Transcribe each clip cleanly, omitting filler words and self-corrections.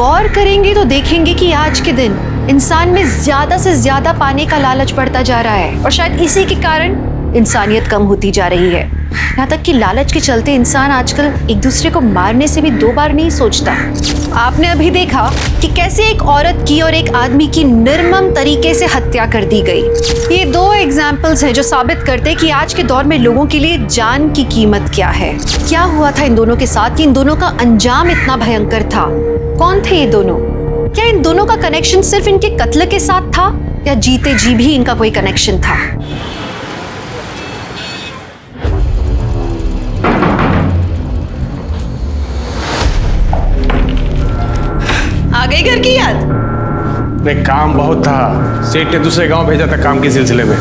गौर करेंगे तो देखेंगे कि आज के दिन इंसान में ज्यादा से ज्यादा पाने का लालच बढ़ता जा रहा है और शायद इसी के कारण इंसानियत कम होती जा रही है। यहाँ तक कि लालच के चलते इंसान आजकल एक दूसरे को मारने से भी 2 बार नहीं सोचता। आपने अभी देखा कि कैसे एक औरत की और एक आदमी की निर्मम तरीके से हत्या कर दी गई। ये 2 एग्जाम्पल्स हैं जो साबित करते हैं कि आज के दौर में लोगों के लिए जान की कीमत क्या है। क्या हुआ था इन दोनों के साथ कि इन दोनों का अंजाम इतना भयंकर था? कौन थे ये दोनों? क्या इन दोनों का कनेक्शन सिर्फ इनके कत्ल के साथ था या जीते जी भी इनका कोई कनेक्शन था? आ गई घर की याद? नहीं, काम बहुत था। सेठ ने दूसरे गांव भेजा था काम के सिलसिले में।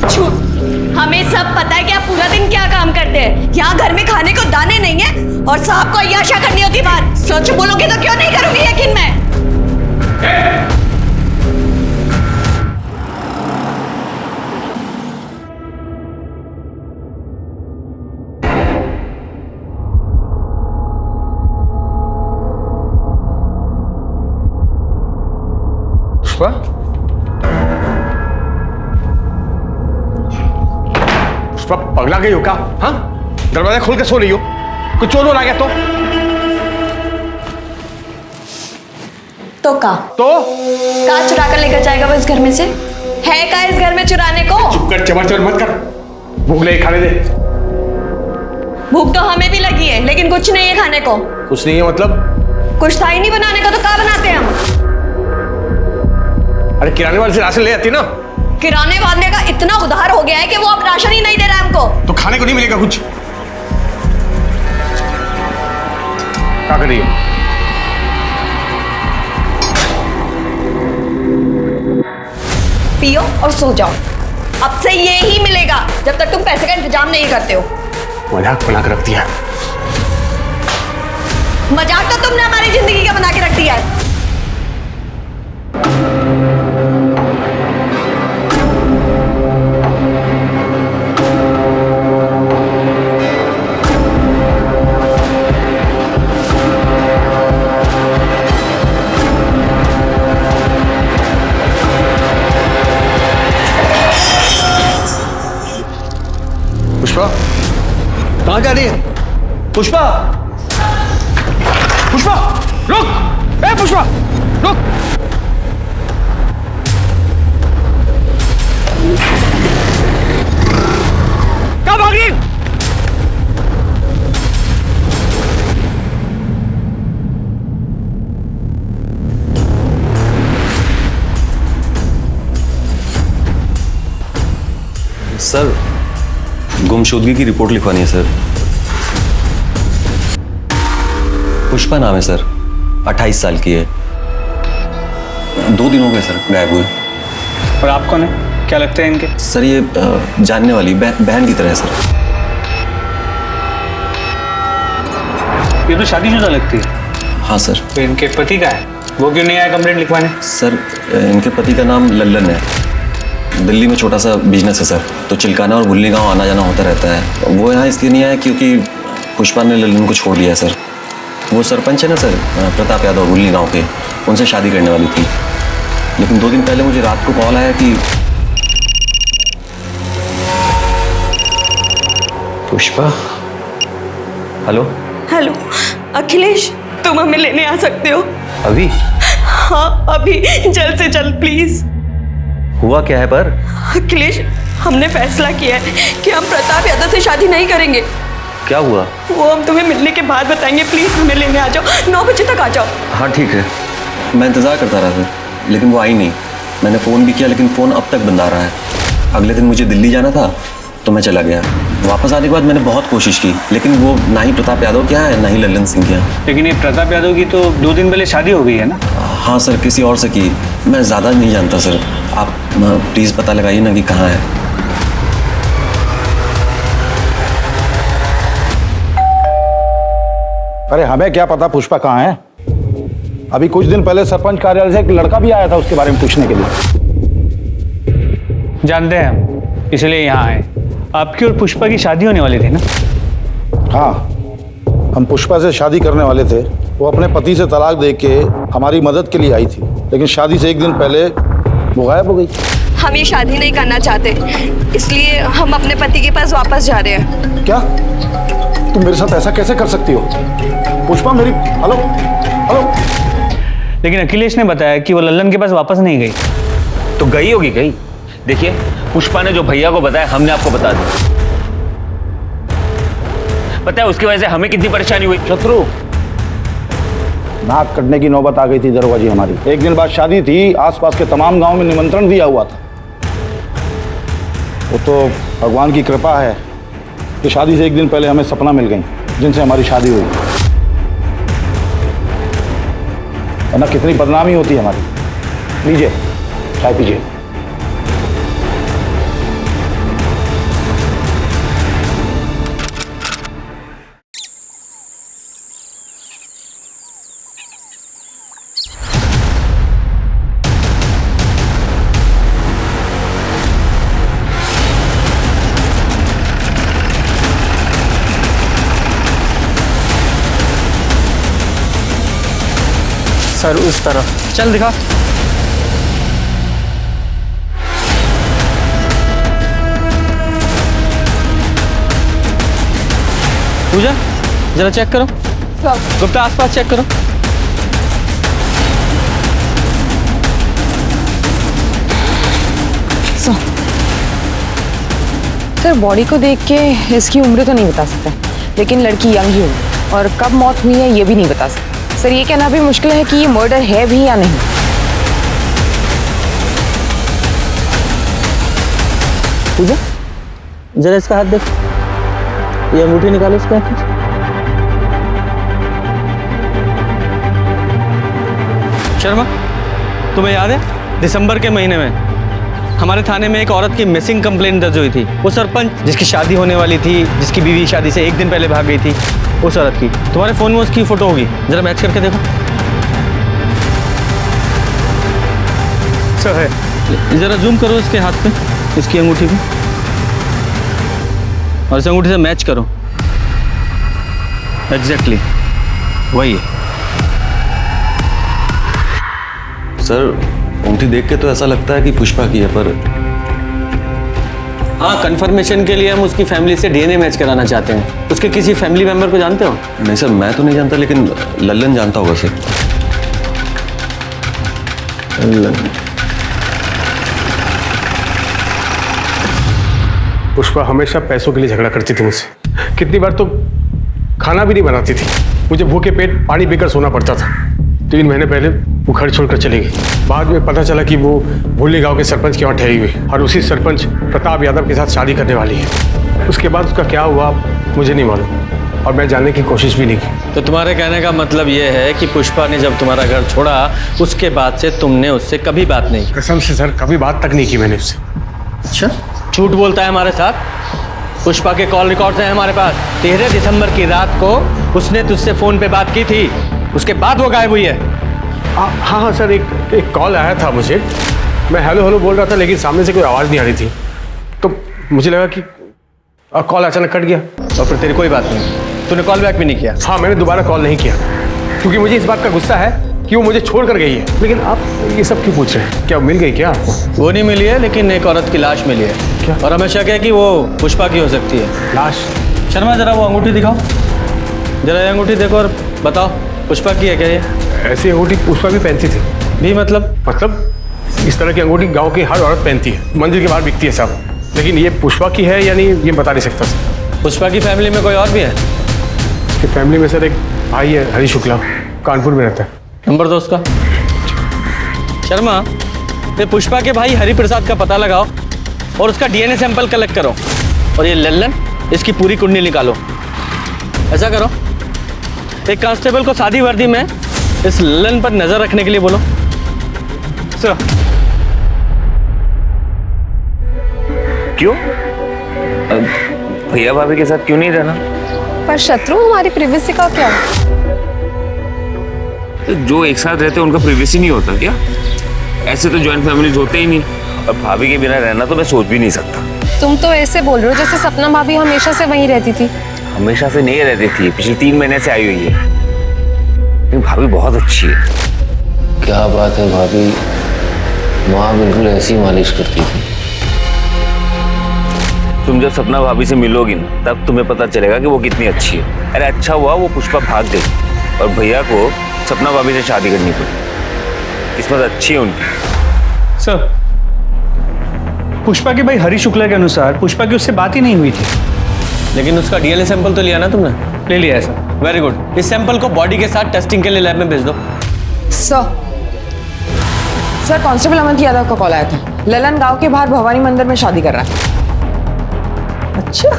झूठ। हमें सब पता है कि आप पूरा दिन क्या काम करते हैं। यहाँ घर में खाने को दाने नहीं है और साहब को अय्याशा करनी होती बात। सच बोलोगे तो क्यों नहीं करोगी यकीन मैं? पुष्पा, पुष्पा पगला गई हो क्या? हाँ, दरवाजा खोल के सो रही हो? कुछ चोर आ गया तो का चुरा कर लेकर जाएगा वो इस घर में से? है का इस घर में चुराने को? चुप कर, चबर चबर मत कर। भूख लगी, खाने दे। भूख तो हमें भी लगी है लेकिन कुछ नहीं है खाने को। कुछ नहीं है मतलब? कुछ था ही नहीं बनाने का तो क्या बनाते हैं हम? अरे किराने वाले से राशन ले आती ना। किराने वाले का इतना उधार हो गया है कि वो अब राशन ही नहीं दे रहा है हमको। तो खाने को नहीं मिलेगा कुछ? क्या कर रही है? पियो और सो जाओ। अब से ये ही मिलेगा जब तक तुम पैसे का इंतजाम नहीं करते हो। मजाक बना के रख दिया। मजाक तो तुमने हमारी जिंदगी का बना के रख दिया है। पुष्पा, कहाँ जा रही है? पुष्पा, पुष्पा, रुक! ए पुष्पा, रुक! कहाँ भाग रही? सर, गुमशुदगी की रिपोर्ट लिखवानी है सर। पुष्पा नाम है सर, 28 साल की है। 2 दिन हो गए सर गायब हुए। और आप कौन है? क्या लगता है इनके? सर ये जानने वाली बहन की तरह है सर। ये तो शादीशुदा लगती है। हाँ सर। तो इनके पति का है, वो क्यों नहीं आया कंप्लेंट लिखवाने? सर इनके पति का नाम लल्लन है। दिल्ली में छोटा सा बिजनेस है सर, तो चिलकाना और भुल्ली गांव आना जाना होता रहता है। वो यहाँ इसलिए नहीं आया क्योंकि पुष्पा ने लल्लन को छोड़ दिया सर। वो सरपंच है ना सर, प्रताप यादव, भुल्ली गांव के, उनसे शादी करने वाली थी। लेकिन 2 दिन पहले मुझे रात को कॉल आया कि पुष्पा। हेलो हेलो अखिलेश, तुम हमें लेने आ सकते हो? अभी? हाँ अभी, जल्द से जल्द प्लीज। हुआ क्या है पर? अखिलेश, हमने फैसला किया है कि हम प्रताप यादव से शादी नहीं करेंगे। क्या हुआ? वो हम तुम्हें मिलने के बाद बताएंगे। प्लीज हमें लेने आ जाओ, 9 बजे तक आ जाओ। हाँ ठीक है, मैं इंतज़ार करता रहा सर, लेकिन वो आई नहीं। मैंने फ़ोन भी किया लेकिन फ़ोन अब तक बंद आ रहा है। अगले दिन मुझे दिल्ली जाना था तो मैं चला गया। वापस आने के बाद मैंने बहुत कोशिश की लेकिन वो ना ही प्रताप यादव के यहाँ है ना ही लल्लन सिंह के यहाँ। लेकिन ये प्रताप यादव की तो 2 दिन पहले शादी हो गई है ना? हाँ सर, किसी और से की। मैं ज़्यादा नहीं जानता सर, आप प्लीज़ पता लगाइए ना कि कहाँ है। अरे हमें क्या पता पुष्पा कहाँ है। अभी कुछ दिन पहले सरपंच कार्यालय से एक लड़का भी आया था उसके बारे में पूछने के लिए। जानते हैं हम, इसलिए यहाँ आए। आपकी और पुष्पा की शादी होने वाली थी ना? हाँ, हम पुष्पा से शादी करने वाले थे। वो अपने पति से तलाक दे के हमारी मदद के लिए आई थी, लेकिन शादी से एक दिन पहले वो गायब हो गई। हम ये शादी नहीं करना चाहते, इसलिए हम अपने पति के पास वापस जा रहे हैं। क्या तुम मेरे साथ ऐसा कैसे कर सकती हो पुष्पा? मेरी हेलो हेलो। लेकिन अखिलेश ने बताया कि वो लल्लन के पास वापस नहीं गई। तो गई होगी गई। देखिए पुष्पा ने जो भैया को बताया हमने आपको बता दिया। पता है उसकी वजह से हमें कितनी परेशानी हुई। शत्रु, नाक कटने की नौबत आ गई थी दरोगा जी हमारी। एक दिन बाद शादी थी, आसपास के तमाम गांव में निमंत्रण दिया हुआ था। वो तो भगवान की कृपा है कि शादी से एक दिन पहले हमें सपना मिल गई जिनसे हमारी शादी हुई, वरना कितनी बदनामी होती है हमारी। लीजिए चाय पीजिए। सर उस तरफ चल दिखा। पूजा जरा चेक करो। गुप्ता आसपास चेक करो। सर बॉडी को देख के इसकी उम्र तो नहीं बता सकते, लेकिन लड़की यंग ही होगी और कब मौत हुई है ये भी नहीं बता सकते। सर ये कहना भी मुश्किल है कि ये मर्डर है भी या नहीं। पूजा जरा इसका हाथ देख, ये अंगूठी निकालो इसका हाथ से। शर्मा तुम्हें याद है दिसंबर के महीने में हमारे थाने में एक औरत की मिसिंग कंप्लेंट दर्ज हुई थी। वो सरपंच जिसकी शादी होने वाली थी, जिसकी बीवी शादी से एक दिन पहले भाग गई थी, उस औरत की तुम्हारे फोन में उसकी फोटो होगी, जरा मैच करके देखो। सर है, जरा जूम करो इसके हाथ पे, इसकी अंगूठी पे, और इस अंगूठी से मैच करो। एग्जैक्टली वही है। सर अंगूठी देख के तो ऐसा लगता है कि पुष्पा की है, पर हाँ कंफर्मेशन के लिए हम उसकी फैमिली से डीएनए मैच कराना चाहते हैं। उसके किसी फैमिली मेंबर को जानते हो? नहीं सर मैं तो नहीं जानता, लेकिन लल्लन जानता होगा सर। पुष्पा हमेशा पैसों के लिए झगड़ा करती थी मुझसे। कितनी बार तो खाना भी नहीं बनाती थी, मुझे भूखे पेट पानी पीकर सोना पड़ता था। 3 महीने पहले वो घर छोड़कर चली गई। बाद में पता चला कि वो भुल्ली गांव के सरपंच के वहाँ ठहरी हुई और उसी सरपंच प्रताप यादव के साथ शादी करने वाली है। उसके बाद उसका क्या हुआ मुझे नहीं मालूम और मैं जानने की कोशिश भी नहीं की। तो तुम्हारे कहने का मतलब ये है कि पुष्पा ने जब तुम्हारा घर छोड़ा उसके बाद से तुमने उससे कभी बात नहीं की? कसम से सर कभी बात तक नहीं की मैंने उससे। अच्छा झूठ बोलता है हमारे साथ। पुष्पा के कॉल रिकॉर्ड्स हैं हमारे पास। 13 दिसंबर की रात को उसने तुझसे फोन पे बात की थी, उसके बाद वो गायब हुई है। हाँ हाँ सर, एक कॉल आया था मुझे। मैं हेलो हेलो बोल रहा था, लेकिन सामने से कोई आवाज़ नहीं आ रही थी, तो मुझे लगा कि कॉल अचानक कट गया। और फिर तेरी कोई बात नहीं, तूने कॉल बैक भी नहीं किया? हाँ मैंने दोबारा कॉल नहीं किया क्योंकि मुझे इस बात का गुस्सा है कि वो मुझे छोड़ कर गई है। लेकिन आप ये सब क्यों पूछ रहे हैं? क्या मिल गई क्या आपको? वो नहीं मिली है, लेकिन एक औरत की लाश मिली है। क्या? और हमें शक है कि वो पुष्पा की हो सकती है। लाश? शर्मा जरा वो अंगूठी दिखाओ, जरा ये अंगूठी देखो और बताओ पुष्पा की है क्या ये? ऐसी अंगूठी पुष्पा भी पहनती थी। भी मतलब इस तरह की अंगूठी गांव की हर औरत पहनती है, मंदिर के बाहर बिकती है साहब। लेकिन ये पुष्पा की है या नहीं ये बता नहीं सकता सर। पुष्पा की फैमिली में कोई और भी है? उसकी फैमिली में सर एक भाई है हरी शुक्ला, कानपुर में रहता है। नंबर दो उसका। शर्मा ये पुष्पा के भाई हरि प्रसाद का पता लगाओ और उसका डीएनए सैंपल कलेक्ट करो, और ये लल्लन इसकी पूरी कुंडली निकालो। ऐसा करो, एक कांस्टेबल को सादी वर्दी में इस लल्लन पर नजर रखने के लिए बोलो। सर क्यों? भैया भाभी के साथ क्यों नहीं रहना? पर शत्रु हमारी प्रिवेसी का क्या? जो एक साथ रहते हैं उनका प्रिवेसी नहीं होता क्या? ऐसे तो जॉइंट फैमिलीज होते ही नहीं, और भाभी के बिना रहना तो मैं सोच भी नहीं सकता। तुम तो ऐसे बोल रहे हो जैसे सपना भाभी हमेशा से वहीं रहती थी। हमेशा से नहीं रहती थी, पिछले 3 महीने से आई हुई है। लेकिन भाभी बहुत अच्छी है। क्या बात है भाभी, माँ बिल्कुल ऐसी मालिश करती थी। तुम जब सपना भाभी से मिलोगी ना, तब तुम्हें पता चलेगा कि वो कितनी अच्छी है। अरे अच्छा हुआ वो पुष्पा भाग गई और भैया को सपना भाभी से शादी करनी पड़ी। किस्मत अच्छी है उनकी। सर, पुष्पा के भाई हरी शुक्ला के अनुसार पुष्पा की उससे बात ही नहीं हुई थी। लेकिन उसका डीएनए सैंपल तो लिया ना तुमने? ले लिया है सर। Very good. इस सैंपल को बॉडी के साथ टेस्टिंग के लिए लैब में भेज दो। सर कांस्टेबल अमन यादव का कॉल आया था। ललन गांव के बाहर भवानी मंदिर में शादी कर रहा है। अच्छा।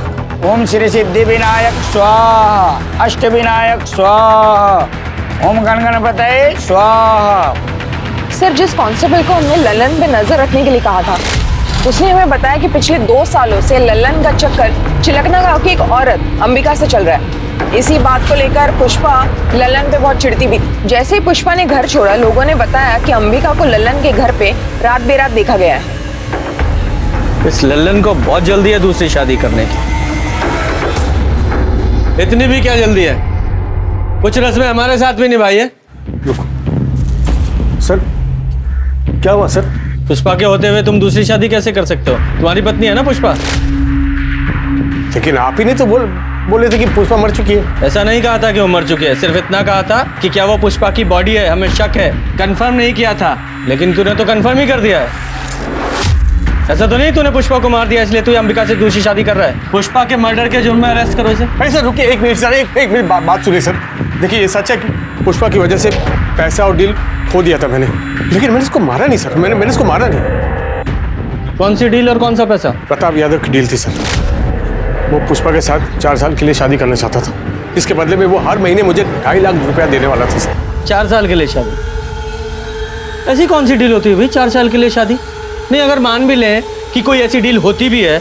ओम श्री सिद्धि विनायक स्वाहा, अष्ट विनायक स्वाहा, ओम गण गणपतये स्वाहा। सर जिस कांस्टेबल को हमने ललन पे नजर रखने के लिए कहा था, उसने हमें बताया कि पिछले 2 सालों से ललन का चक्कर चिलकना गांव की एक औरत अंबिका से चल रहा है। इसी बात को लेकर पुष्पा ललन पे बहुत चिढ़ती भी थी। जैसे ही पुष्पा ने घर छोड़ा, लोगों ने बताया कि अंबिका को ललन के घर पे रात बेरात देखा गया है। इस लल्लन को बहुत जल्दी है दूसरी शादी करने की। इतनी भी क्या जल्दी है, कुछ रस्में हमारे साथ भी निभाई है। सर क्या हुआ सर? पुष्पा के होते हुए तुम दूसरी शादी कैसे कर सकते हो? तुम्हारी पत्नी है ना पुष्पा। लेकिन आप ही ने तो बोले थे कि पुष्पा मर चुकी है। ऐसा नहीं कहा था कि वो मर चुकी है, सिर्फ इतना कहा था कि क्या वो पुष्पा की बॉडी है, हमें शक है। कंफर्म नहीं किया था, लेकिन तूने तो कंफर्म ही कर दिया है। ऐसा तो नहीं तूने पुष्पा को मार दिया इसलिए तू अंबिका से दूसरी शादी कर रहा है? पुष्पा के मर्डर के जुर्म में अरेस्ट करो इसे। अरे सर रुकिए 1 मिनट सर, एक मिनट बात सुनिए सर। देखिए ये सच है कि पुष्पा की वजह से पैसा और डील खो दिया था मैंने, लेकिन मैंने इसको मारा नहीं सर। मैंने इसको मारा नहीं। कौन सी डील और कौन सा पैसा? प्रताप यादव की डील थी सर। वो पुष्पा के साथ 4 साल के लिए शादी करना चाहता था। इसके बदले में वो हर महीने मुझे 2.5 लाख रुपया देने वाला था सर। 4 साल के लिए शादी? ऐसी कौन सी डील होती है भाई 4 साल के लिए शादी? नहीं, अगर मान भी लें कि कोई ऐसी डील होती भी है,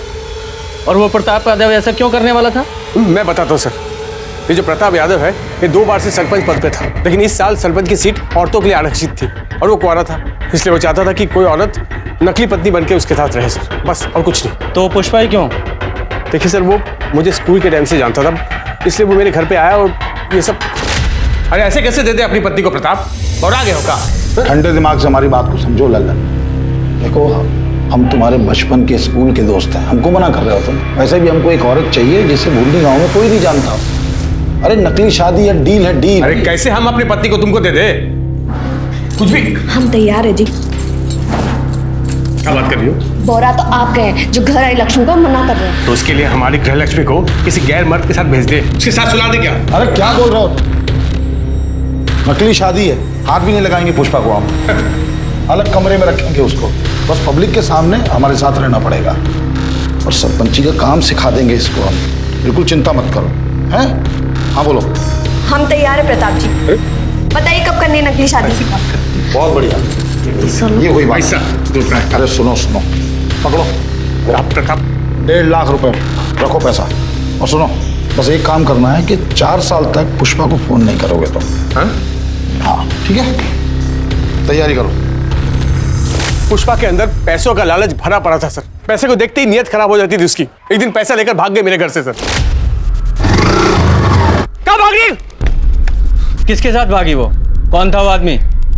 और वो प्रताप यादव ऐसा क्यों करने वाला था? मैं बताता हूँ सर। ये जो प्रताप यादव है, ये 2 बार से सरपंच पद पे था, लेकिन इस साल सरपंच की सीट औरतों के लिए आरक्षित थी और वो कुंवारा था, इसलिए वो चाहता था कि कोई औरत नकली पत्नी बनके उसके साथ रहे सर, बस और कुछ नहीं। तो पुष्पा ही क्यों? देखिए सर, वो मुझे स्कूल के टाइम से जानता था, इसलिए वो मेरे घर पे आया और ये सब। अरे ऐसे कैसे दे दे अपनी पत्नी को प्रताप? और आगे होगा। ठंडे दिमाग से हमारी बात को समझो लल्लन। देखो हम तुम्हारे बचपन के स्कूल के दोस्त हैं, हमको मना कर रहे हो तुम? वैसे भी हमको एक औरत चाहिए जिसे भूलनी गाँव में कोई नहीं जानता। अरे नकली शादी या डील है डील। अरे कैसे हम अपनी पत्नी को तुमको दे दे? कुछ भी। हम तैयार है जी। क्या बात कर रही हो? बोरा तो आप गए जो घर आई लक्ष्मी को मना कर रहे हैं। तो उसके लिए हमारी गृह लक्ष्मी को किसी गैर मर्द के साथ भेज दे, उसके साथ सुला दे क्या? अरे क्या बोल रहे हो? नकली शादी है, हाथ भी नहीं लगाएंगे पुष्पा को हम। अलग कमरे में रखेंगे उसको, बस पब्लिक के सामने हमारे साथ रहना पड़ेगा और सरपंची का काम सिखा देंगे इसको हम। बिल्कुल चिंता मत करो। हैं? हाँ बोलो। हम तैयार है प्रताप जी। बताइए कब करनी है नकली शादी? बहुत बढ़िया, ये हुई बात। अरे सुनो पकड़ो आप प्रताप 1.5 लाख रुपए रखो पैसा। और सुनो, बस एक काम करना है कि 4 साल तक पुष्पा को फोन नहीं करोगे तुम। हाँ ठीक है, तैयारी करो। पुष्पा के अंदर पैसों का लालच भरा पड़ा था सर। पैसे को देखते ही नियत खराब हो जाती थी उसकी। एक दिन पैसा लेकर भाग गए मेरे घर से सर। कहाँ भाग रही? किसके साथ भागी वो? कौन था वो आदमी?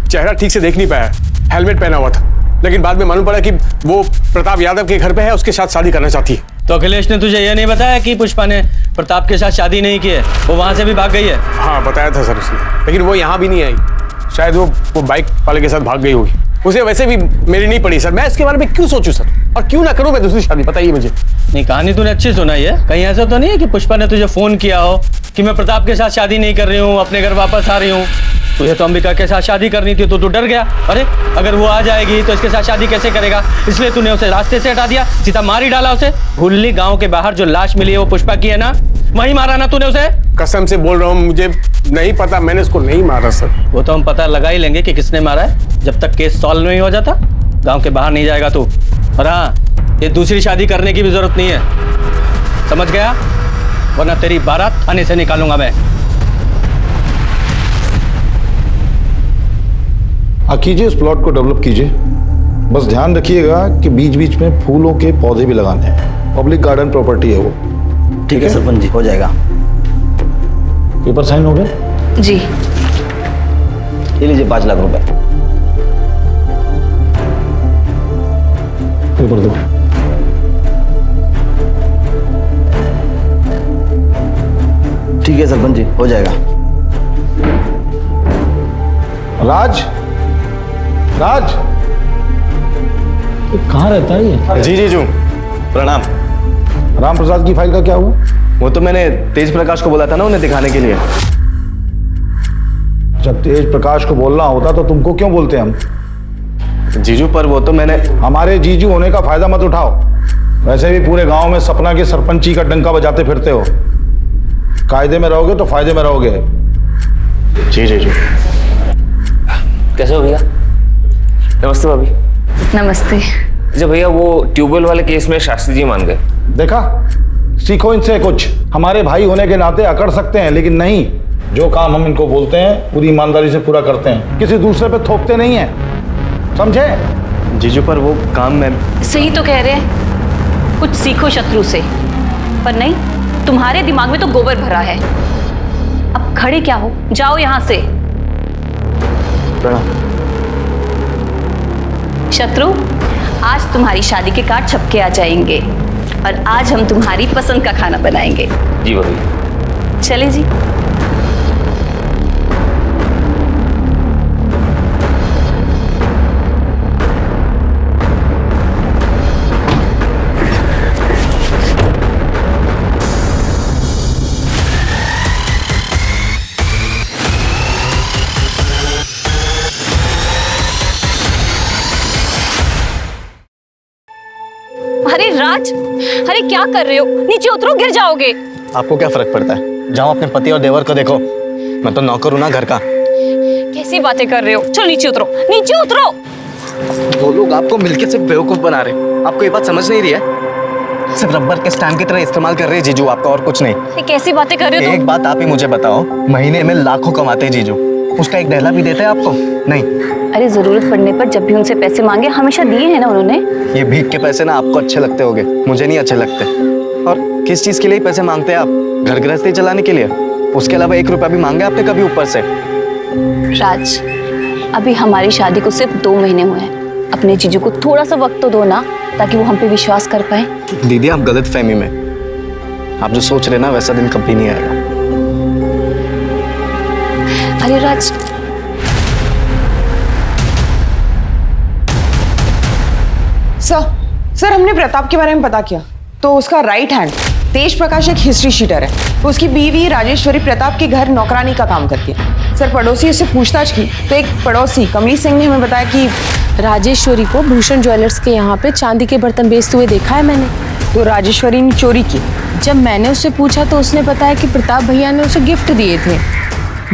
चेहरा ठीक से देख नहीं पाया, हेलमेट पहना हुआ था, लेकिन बाद में मालूम पड़ा कि वो प्रताप यादव के घर पे है, उसके साथ शादी करना चाहती है। तो अखिलेश ने तुझे यह नहीं बताया कि पुष्पा ने प्रताप के साथ शादी नहीं की है, वो वहां से भी भाग गई है? हाँ बताया था सर उसने, लेकिन वो यहाँ भी नहीं आई। शायद वो बाइक वाले के साथ भाग गई होगी। उसे वैसे भी मेरी नहीं पड़ी सर। मैं इसके बारे में क्यों सोचूं सर, और क्यों ना करूं मैं दूसरी शादी? बताइए मुझे। नहीं, कहानी तूने अच्छी सुनाई है। कहीं ऐसा तो नहीं है कि पुष्पा ने तुझे फोन किया हो कि मैं प्रताप के साथ शादी नहीं कर रही हूँ, अपने घर वापस आ रही हूँ? तुझे तो अंबिका के साथ शादी करनी थी, तो तू डर गया। अरे अगर वो आ जाएगी तो इसके साथ शादी कैसे करेगा, इसलिए तूने उसे रास्ते से हटा दिया, सीधा मार ही डाला उसे। भुल्ली गांव के बाहर जो लाश मिली है वो पुष्पा की है ना? वहीं मारा ना तूने उसे? कसम से बोल रहा हूँ, मुझे नहीं पता, मैंने उसको नहीं मारा सर। वो तो हम पता लगा ही लेंगे कि किसने मारा है, जब तक केस सॉल्व नहीं हो जाता गांव के बाहर नहीं जाएगा तू। और हाँ, ये दूसरी शादी करने की भी जरूरत नहीं है, समझ गया? वरना तेरी बारात थाने से निकालूंगा मैं। कीजिए, उस प्लॉट को डेवलप कीजिए। बस ध्यान रखिएगा कि बीच बीच में फूलों के पौधे भी लगाने हैं। पब्लिक गार्डन प्रॉपर्टी है वो। ठीक है सरपंच जी, हो जाएगा। पेपर साइन हो गए? जी। ये लीजिए 5 लाख रुपए। पेपर दो। ठीक है सरपंच जी, हो जाएगा। राज, राज, ये कहाँ रहता है ये? जी जीजू, प्रणाम। राम प्रसाद की फाइल का क्या हुआ? वो तो मैंने तेज प्रकाश को बोला था ना उन्हें दिखाने के लिए। जब तेज प्रकाश को बोलना होता तो तुमको क्यों बोलते हम? जीजू पर वो तो मैंने। हमारे जीजू होने का फायदा मत उठाओ। वैसे भी पूरे गांव में सपना की सरपंची का डंका बजाते फिरते हो। कायदे में रहोगे तो फायदे में रहोगे। जी जीजू। कैसे हो भैया? नमस्ते भाभी। नमस्ते। अच्छा भैया, वो ट्यूबवेल वाले केस में शास्त्री जी मान गए। देखा, सीखो इनसे कुछ। हमारे भाई होने के नाते अकड़ सकते हैं, लेकिन नहीं, जो काम हम इनको बोलते हैं पूरी ईमानदारी से पूरा करते हैं, किसी दूसरे पे थोपते नहीं हैं, समझे? जीजू पर वो काम मैं। सही तो कह रहे हैं, कुछ सीखो शत्रु से। पर नहीं, तुम्हारे दिमाग में तो गोबर भरा है। अब खड़े क्या हो, जाओ यहां से। शत्रु, आज तुम्हारी शादी के कार्ड छपके आ जाएंगे और आज हम तुम्हारी पसंद का खाना बनाएंगे। जी भाभी। चले जी। अरे राज, अरे क्या कर रहे हो? नीचे उतरो, गिर जाओगे। आपको क्या फर्क पड़ता है? जाओ अपने पति और देवर को देखो। मैं तो नौकर हूं ना घर का। कैसी बातें कर रहे हो? चलो नीचे उतरो, नीचे उतरो। वो लोग आपको मिलके सिर्फ बेवकूफ बना रहे। आपको ये बात समझ नहीं रही है? सिर्फ रबर के स्टैम्प की तरह इस्तेमाल कर रहे हैं जीजू आपका, और कुछ नहीं। ये कैसी बातें कर रहे हो एक बात आप ही मुझे बताओ, महीने में लाखों कमाते हैं जीजू, उसका एक दहला भी देते हैं आपको? नहीं। अरे जरूरत पड़ने पर जब भी उनसे पैसे मांगे हमेशा दिए हैं ना उन्होंने। ये भीख के पैसे ना आपको अच्छे लगते होंगे, मुझे नहीं अच्छे लगते। और किस चीज के लिए पैसे मांगते हैं आप? घर गृहस्थी चलाने के लिए? उसके अलावा 1 रुपया भी मांगे आपने कभी ऊपर से? राज, अभी हमारी शादी को सिर्फ 2 महीने हुए हैं। अपने जीजू को थोड़ा सा वक्त तो दो ना, ताकि वो हम पे विश्वास कर पाए। दीदी आप गलत फहमी में, आप जो सोच रहे ना वैसा दिन कभी नहीं आएगा। अरे राज, सर हमने प्रताप के बारे में पता किया तो उसका राइट हैंड तेज प्रकाश एक हिस्ट्री शीटर है। उसकी बीवी राजेश्वरी प्रताप के घर नौकरानी का काम करती है। सर पड़ोसी उससे पूछताछ की तो एक पड़ोसी कमली सिंह ने हमें बताया कि राजेश्वरी को भूषण ज्वेलर्स के यहाँ पे चांदी के बर्तन बेचते हुए देखा है मैंने। तो राजेश्वरी ने चोरी की। जब मैंने उससे पूछा तो उसने बताया कि प्रताप भैया ने उसे गिफ्ट दिए थे।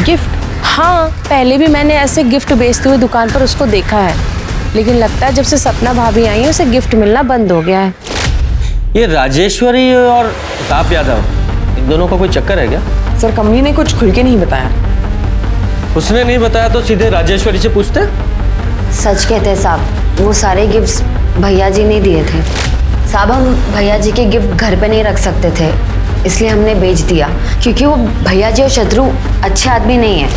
गिफ्ट? हाँ, पहले भी मैंने ऐसे गिफ्ट बेचते हुए दुकान पर उसको देखा है, लेकिन लगता है जब से सपना भाभी आई है उसे गिफ्ट मिलना बंद हो गया है। ये राजेश्वरी और प्रताप यादव, इन दोनों का कोई चक्कर है क्या? सर कमली ने कुछ खुल के नहीं बताया। उसने नहीं बताया तो सीधे राजेश्वरी से पूछते। सच कहते हैं साहब, वो सारे गिफ्ट्स भैया जी ने दिए थे। साहब हम भैया जी के गिफ्ट घर पे नहीं रख सकते थे, इसलिए हमने बेच दिया, क्योंकि वो भैया जी और शत्रु अच्छे आदमी नहीं है।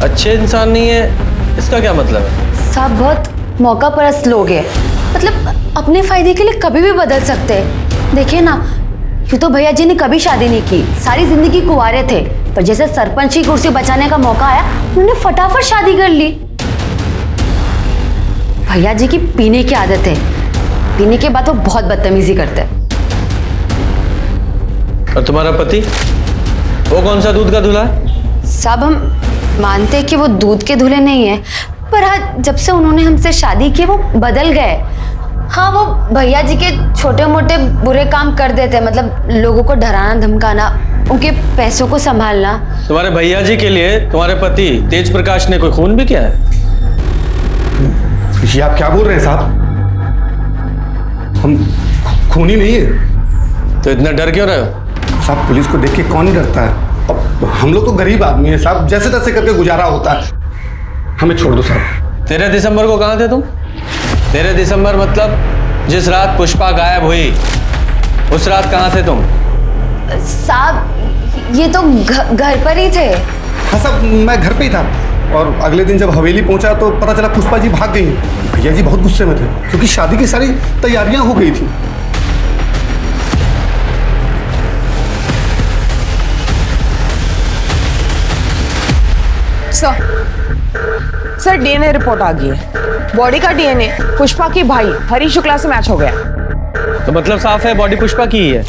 अच्छे इंसान नहीं है इसका क्या मतलब है? साहब बहुत मौका परस्त लोग हैं, मतलब अपने फायदे के लिए कभी भी बदल सकते हैं। देखिए ना, यूँ तो भैया जी ने कभी शादी नहीं की, सारी जिंदगी कुंवारे थे, पर जैसे सरपंच की कुर्सी बचाने का मौका आया उन्होंने फटाफट शादी कर ली। भैया जी की पीने की आदत है, पीने के बाद वो बहुत बदतमीजी करते हैं। और तुम्हारा पति, वो कौन सा दूध का दूल्हा है? साहब हम मानते हैं कि वो दूध के दूल्हे नहीं है, पर हाँ जब से उन्होंने हमसे शादी की वो बदल गए। हाँ, वो भैया जी के छोटे मोटे बुरे काम कर देते, मतलब लोगों को डराना धमकाना, उनके पैसों को संभालना। तुम्हारे भैया जी के लिए तुम्हारे पति तेज प्रकाश ने कोई खून भी किया है? ये आप क्या बोल रहे हैं साहब? हम खूनी नहीं है। तो इतना डर क्यों रहे हो? साहब पुलिस को देख के कौन ही डरता है? अब हम लोग तो गरीब आदमी हैं साहब, जैसे तैसे करके गुजारा होता है। हमें छोड़ दो साहब। 13 दिसंबर को कहाँ थे तुम? 13 दिसंबर मतलब जिस रात पुष्पा गायब हुई, उस रात कहाँ थे तुम? साहब ये तो घर पर ही थे। हाँ साहब, मैं घर पे ही था और अगले दिन जब हवेली पहुंचा तो पता चला पुष्पा जी भाग गई। भैया जी बहुत गुस्से में थे क्योंकि शादी की सारी तैयारियां हो गई थी। सर डीएनए रिपोर्ट आ गई है। बॉडी का डीएनए पुष्पा के भाई हरी शुक्ला से मैच हो गया। तो मतलब साफ है बॉडी पुष्पा की ही है।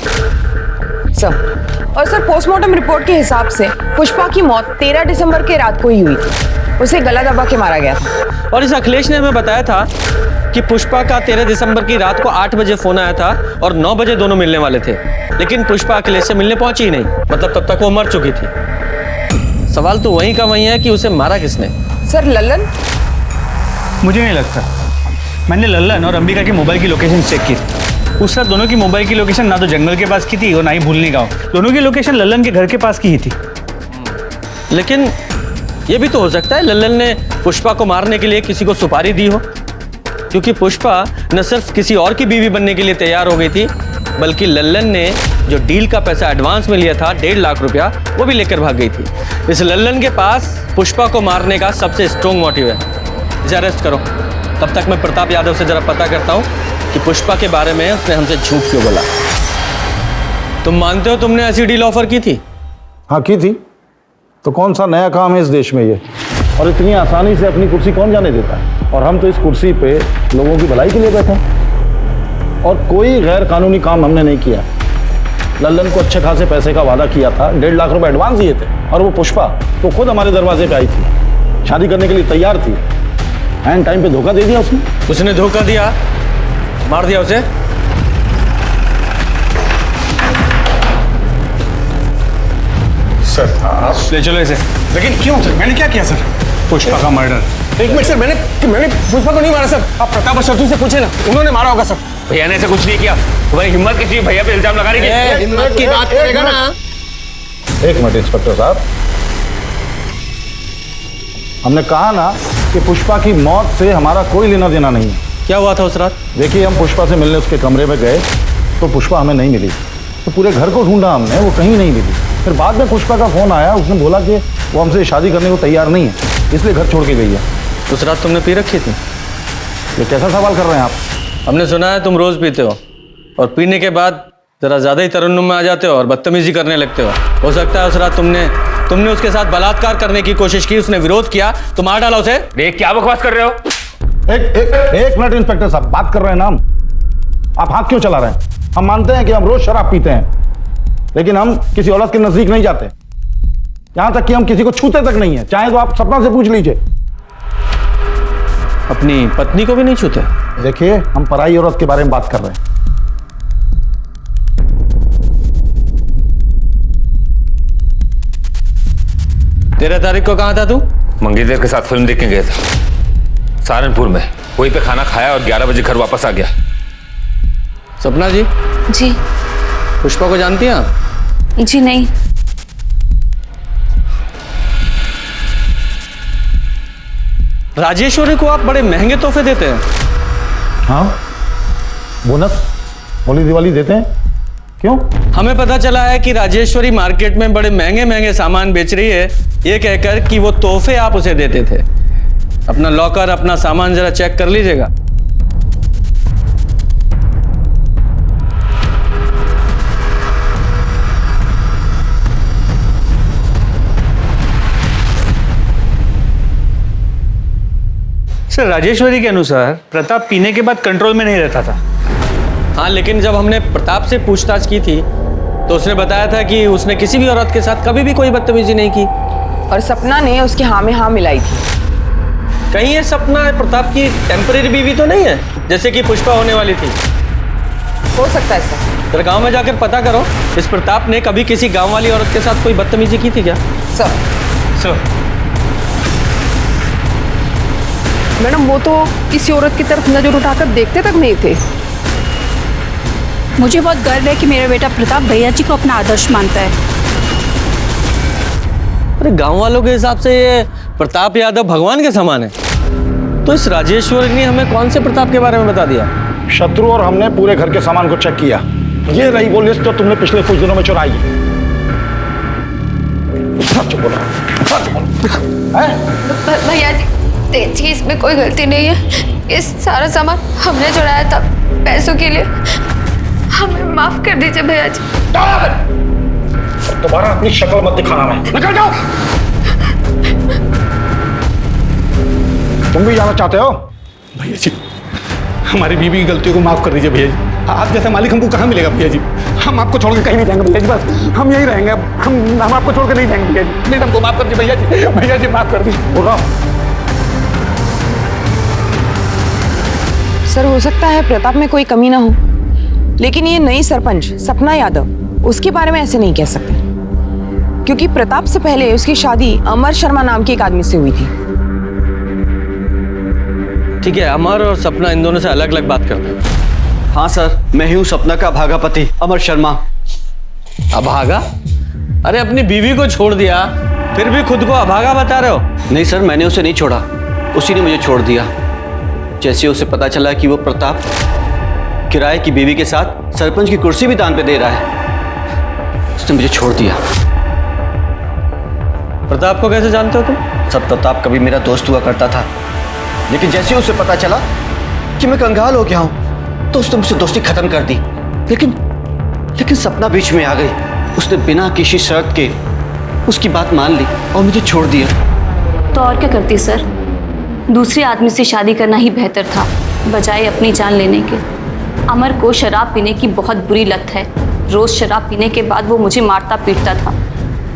सर और सर पोस्टमार्टम रिपोर्ट के हिसाब से पुष्पा की मौत 13 दिसंबर की रात को ही हुई थी। उसे गला दबा के मारा गया था। और इस अखिलेश ने हमें बताया था कि पुष्पा का 13 दिसंबर की रात को 8 बजे फोन आया था और 9 बजे दोनों मिलने वाले थे, लेकिन पुष्पा अखिलेश से मिलने पहुंची ही नहीं। मतलब तब तक वो मर चुकी थी। सवाल तो वहीं का वहीं है कि उसे मारा किसने। सर लल्लन? मुझे नहीं लगता। मैंने लल्लन और अंबिका के मोबाइल की लोकेशन चेक की थी। उस रात दोनों की मोबाइल की लोकेशन ना तो जंगल के पास की थी और ना ही भूलनी गांव। दोनों की लोकेशन लल्लन के घर के पास की ही थी। लेकिन ये भी तो हो सकता है लल्लन ने पुष्पा को मारने के लिए किसी को सुपारी दी हो, क्योंकि पुष्पा न सिर्फ किसी और की बीवी बनने के लिए तैयार हो गई थी, बल्कि लल्लन ने जो डील का पैसा एडवांस में लिया था 1.5 लाख रुपया, वो भी लेकर भाग गई थी। इस लल्लन के पास पुष्पा को मारने का सबसे स्ट्रॉन्ग मोटिव है। इसे अरेस्ट करो। तब तक मैं प्रताप यादव से जरा पता करता हूँ कि पुष्पा के बारे में उसने हमसे झूठ क्यों बोला। तुम मानते हो तुमने ऐसी डील ऑफर की थी? हाँ की थी। तो कौन सा नया काम है इस देश में ये? और इतनी आसानी से अपनी कुर्सी कौन जाने देता है? और हम तो इस कुर्सी पे लोगों की भलाई के लिए बैठे हैं और कोई गैर कानूनी काम हमने नहीं किया। लल्लन को अच्छे खासे पैसे का वादा किया था, 1.5 लाख रुपए एडवांस दिए थे और वो पुष्पा तो खुद हमारे दरवाजे पे आई थी, शादी करने के लिए तैयार थी। एंड टाइम पे धोखा दे दिया उसने। उसने धोखा दिया, मार दिया उसे। सर आप ले चलो इसे। लेकिन क्यों सर? मैंने क्या किया सर? पुष्पा का मर्डर। एक मिनट सर, मैंने पुष्पा को नहीं मारा सर। आप प्रताप और शत्रु से पूछे ना, उन्होंने मारा होगा सर। भैया ने ऐसा कुछ नहीं किया। तुम्हारी हिम्मत किसी भैया पे इल्जाम लगा रही है? हिम्मत की बात करेगा ना। एक मिनट इंस्पेक्टर साहब, हमने कहा ना कि पुष्पा की मौत से हमारा कोई लेना देना नहीं है। क्या हुआ था उस रात? देखिए हम पुष्पा से मिलने उसके कमरे में गए तो पुष्पा हमें नहीं मिली। तो पूरे घर को ढूंढा हमने, वो कहीं नहीं मिली। फिर बाद में पुष्पा का फोन आया, उसने बोला कि वो हमसे शादी करने को तैयार नहीं है, इसलिए घर छोड़ के गई है। उस रात तुमने पी रखी थी? ये कैसा सवाल कर रहे हैं आप? हमने सुना है तुम रोज पीते हो और पीने के बाद जरा ज्यादा ही तरन्नुम में आ जाते हो और बदतमीजी करने लगते हो सकता है उस रात तुमने उसके साथ बलात्कार करने की कोशिश की, उसने विरोध किया तो मार डाला उसे। देख क्या बकवास कर रहे हो? एक मिनट इंस्पेक्टर साहब, बात कर रहे हैं ना हम। आप हाथ क्यों चला रहे हैं? हम मानते हैं कि हम रोज शराब पीते हैं, लेकिन हम किसी औरत के नजदीक नहीं जाते, यहां तक कि हम किसी को छूते तक नहीं है। चाहे तो आप सपना से पूछ लीजिए। अपनी पत्नी को भी नहीं छूते? देखिए हम पराई औरत के बारे में बात कर रहे हैं। 13 तारीख को कहाँ था तू? मंगेतर के साथ फिल्म देखने गया था सहारनपुर में। वहीं पे खाना खाया और 11 बजे घर वापस आ गया। सपना जी? जी। पुष्पा को जानती हैं आप? जी नहीं। राजेश्वरी को आप बड़े महंगे तोहफे देते हैं। हाँ, बोनस होली दिवाली देते हैं। क्यों? हमें पता चला है कि राजेश्वरी मार्केट में बड़े महंगे महंगे सामान बेच रही है, ये कहकर कि वो तोहफे आप उसे देते थे। अपना लॉकर, अपना सामान जरा चेक कर लीजिएगा। सर राजेश्वरी के अनुसार प्रताप पीने के बाद कंट्रोल में नहीं रहता था। हाँ, लेकिन जब हमने प्रताप से पूछताछ की थी तो उसने बताया था कि उसने किसी भी औरत के साथ कभी भी कोई बदतमीजी नहीं की। और सपना ने उसकी हाँ में हाँ मिलाई थी। कहीं ये सपना प्रताप की टेम्परेरी बीवी तो नहीं है, जैसे कि पुष्पा होने वाली थी? हो सकता है सर। फिर गांव में जाकर पता करो, इस प्रताप ने कभी किसी गांव वाली औरत के साथ कोई बदतमीजी की थी क्या? सर मैडम, वो तो किसी औरत की तरफ नजर उठाकर देखते तक नहीं थे। मुझे बहुत गर्व है कि मेरा बेटा प्रताप भैया जी को अपना आदर्श मानता है। अरे गांव वालों के हिसाब से ये प्रताप यादव भगवान के समान है, तो इस राजेश्वरी ने हमें कौन से प्रताप के बारे में बता दिया? शत्रु और हमने पूरे घर के सामान को चेक किया। ये रही वो लिस्ट जो तुमने पिछले कुछ दिनों में चुराई है। सच बोलो, सच बोलो। हैं? भैया जी देखिए, इसमें कोई गलती नहीं है। ये सारा सामान हमने चुराया था पैसों के लिए। हमें माफ कर दीजिए भैया जी। दोबारा अपनी शक्ल मत दिखाना, मैं निकल जाओ। तुम भी जाना चाहते हो? भैया जी हमारी बीवी की गलतियों को माफ कर दीजिए भैया जी। आप जैसा मालिक हमको कहाँ मिलेगा भैया जी? हम आपको छोड़ के कहीं नहीं जाएंगे भैया जी, बस हम यहीं रहेंगे। हम आपको छोड़ के नहीं जाएंगे भैया जी। प्लीज हमको माफ कर दीजिए भैया जी, भैया जी माफ कर दीजिए। बोल रहा सर हो सकता है प्रताप में कोई कमी ना हो, लेकिन ये नई सरपंच सपना यादव, उसके बारे में ऐसे नहीं कह सकते, क्योंकि प्रताप से पहले उसकी शादी अमर शर्मा नाम के एक आदमी से हुई थी। ठीक है, अमर और सपना इन दोनों से अलग अलग बात करते हैं। हाँ सर, मैं ही हूँ सपना का अभागा पति अमर शर्मा। अभागा? अरे अपनी बीवी को छोड़ दिया, फिर भी खुद को अभागा बता रहे हो? नहीं सर, मैंने उसे नहीं छोड़ा, उसी ने मुझे छोड़ दिया। जैसे उसे पता चला कि वो प्रताप किराए की बीवी के साथ सरपंच की कुर्सी भी दान पे दे रहा है, उसने मुझे छोड़ दिया। प्रताप को कैसे जानते हो तुम? सर प्रताप कभी मेरा दोस्त हुआ करता था, लेकिन जैसे उसे पता चला कि मैं कंगाल हो गया हूं तो उसने मुझसे दोस्ती खत्म कर दी। लेकिन सपना बीच में आ गई, उसने बिना किसी शर्त के उसकी बात मान ली और मुझे छोड़ दिया। तो और क्या करती सर, दूसरे आदमी से शादी करना ही बेहतर था बजाय अपनी जान लेने के। अमर को शराब पीने की बहुत बुरी लत है। रोज शराब पीने के बाद वो मुझे मारता पीटता था।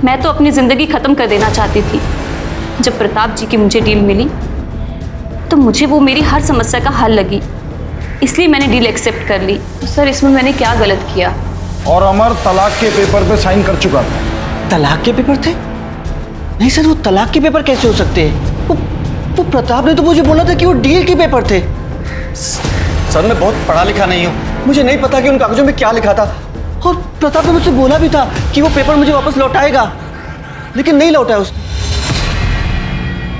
मैं तो अपनी ज़िंदगी ख़त्म कर देना चाहती थी। जब प्रताप जी की मुझे डील मिली तो मुझे वो मेरी हर समस्या का हल लगी, इसलिए मैंने डील एक्सेप्ट कर ली। तो सर इसमें मैंने क्या गलत किया? और अमर तलाक के पेपर पे साइन कर चुका था। तलाक के पेपर थे? नहीं सर, वो तलाक के पेपर कैसे हो सकते हैं? वो प्रताप ने तो मुझे बोला था कि वो डील के पेपर थे। सर मैं बहुत पढ़ा लिखा नहीं हूँ, मुझे नहीं पता कि उन कागजों में क्या लिखा था। और प्रताप ने मुझसे बोला भी था कि वो पेपर मुझे वापस लौटाएगा, लेकिन नहीं लौटाया उसने।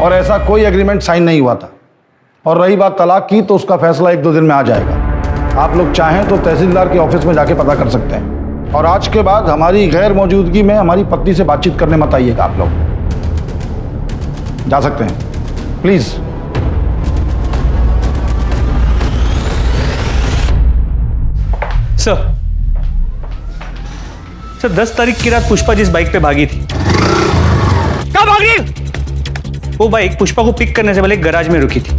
और ऐसा कोई एग्रीमेंट साइन नहीं हुआ था। और रही बात तलाक की, तो उसका फैसला 1-2 दिन में आ जाएगा। आप लोग चाहें तो तहसीलदार के ऑफिस में जाके पता कर सकते हैं। और आज के बाद हमारी गैर मौजूदगी में हमारी पत्नी से बातचीत करने मत आइएगा। आप लोग जा सकते हैं, प्लीज। सर 10 तारीख की रात पुष्पा जिस बाइक पे भागी थी, कहाँ भाग रही? वो बाइक पुष्पा को पिक करने से पहले एक गैराज में रुकी थी।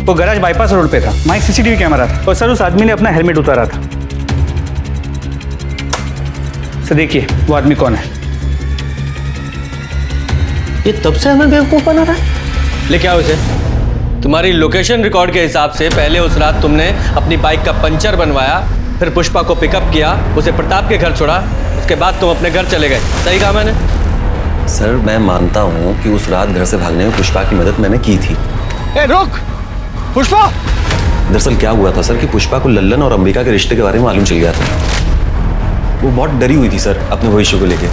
वो गैराज बाईपास रोड पे था, वहाँ एक सीसीटीवी कैमरा था और सर उस आदमी ने अपना हेलमेट उतारा था। सर देखिए वो आदमी कौन है। ये तब से हमें बेवकूफ बना रहा है। लेके आओ इसे। तुम्हारी लोकेशन रिकॉर्ड के हिसाब से पहले उस रात तुमने अपनी बाइक का पंचर बनवाया, फिर पुष्पा को पिकअप किया, उसे प्रताप के घर छोड़ा, उसके बाद तुम अपने घर चले गए। सही कहा मैंने? सर मैं मानता हूँ कि उस रात घर से भागने में पुष्पा की मदद मैंने की थी। ए रुक पुष्पा! दरअसल क्या हुआ था सर कि पुष्पा को लल्लन और अंबिका के रिश्ते के बारे में मालूम चल गया था। वो बहुत डरी हुई थी सर अपने भविष्य को लेके,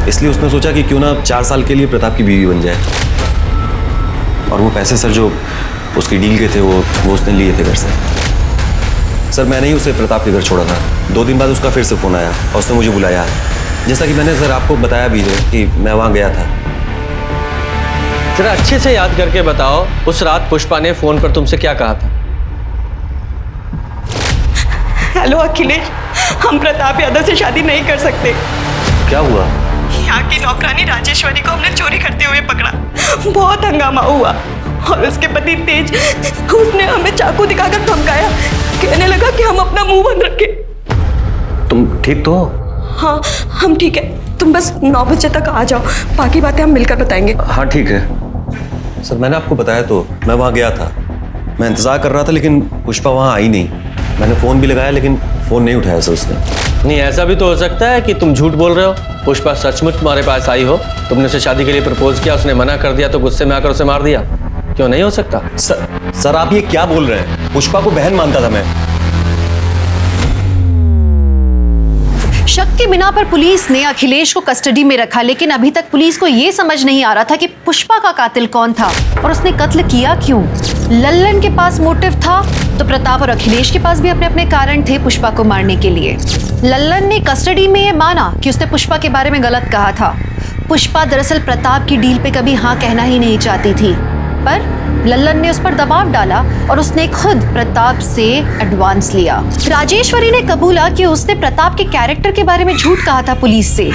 इसलिए उसने सोचा कि क्यों ना 4 साल के लिए प्रताप की बीवी बन जाए। और वो पैसे सर जो उसकी डील के थे वो उसने लिए थे घर से। सर मैंने ही उसे प्रताप के घर छोड़ा था। 2 दिन बाद उसका फिर से फ़ोन आया और उसने मुझे बुलाया, जैसा कि मैंने सर आपको बताया भी है कि मैं वहाँ गया था। जरा अच्छे से याद करके बताओ, उस रात पुष्पा ने फ़ोन पर तुमसे क्या कहा था? हेलो अखिलेश, हम प्रताप यादव से शादी नहीं कर सकते। क्या हुआ? यहाँ की नौकरानी राजेश्वरी को हमने चोरी करते हुए पकड़ा। बहुत हंगामा हुआ और उसके पति तेज, उसने हमें चाकू दिखाकर धमकाया, कहने लगा कि हम अपना मुंह बंद रखें। तुम ठीक तो हो? हाँ हम ठीक है, तुम बस 9 बजे तक आ जाओ, बाकी बातें हम मिलकर बताएंगे। हाँ ठीक है सर, मैंने आपको बताया तो मैं वहाँ गया था, मैं इंतज़ार कर रहा था, लेकिन पुष्पा वहाँ आई नहीं। मैंने फ़ोन भी लगाया लेकिन फ़ोन नहीं उठाया सर उसने। नहीं, ऐसा भी तो हो सकता है कि तुम झूठ बोल रहे हो। पुष्पा सचमुच तुम्हारे पास आई हो, तुमने उसे शादी के लिए प्रपोज किया, उसने मना कर दिया तो गुस्से में आकर उसे मार दिया। क्यों नहीं हो सकता? सर आप ये क्या बोल रहे हैं? पुष्पा को बहन मानता था मैं। शक के बिना पर पुलिस ने अखिलेश को कस्टडी में रखा, लेकिन अभी तक पुलिस को यह समझ नहीं आ रहा था कि पुष्पा का कातिल कौन था और उसने कत्ल किया क्यों। लल्लन के पास मोटिव था तो प्रताप और अखिलेश के पास भी अपने अपने कारण थे पुष्पा को मारने के लिए। लल्लन ने कस्टडी में यह माना कि उसने पुष्पा के बारे में गलत कहा था। पुष्पा दरअसल प्रताप की डील पे कभी हाँ कहना ही नहीं चाहती थी, पर लल्लन ने उस पर दबाव डाला और उसने खुद प्रताप से एडवांस लिया। राजेश्वरी ने कबूला कि उसने प्रताप के कैरेक्टर के बारे में झूठ कहा था पुलिस से।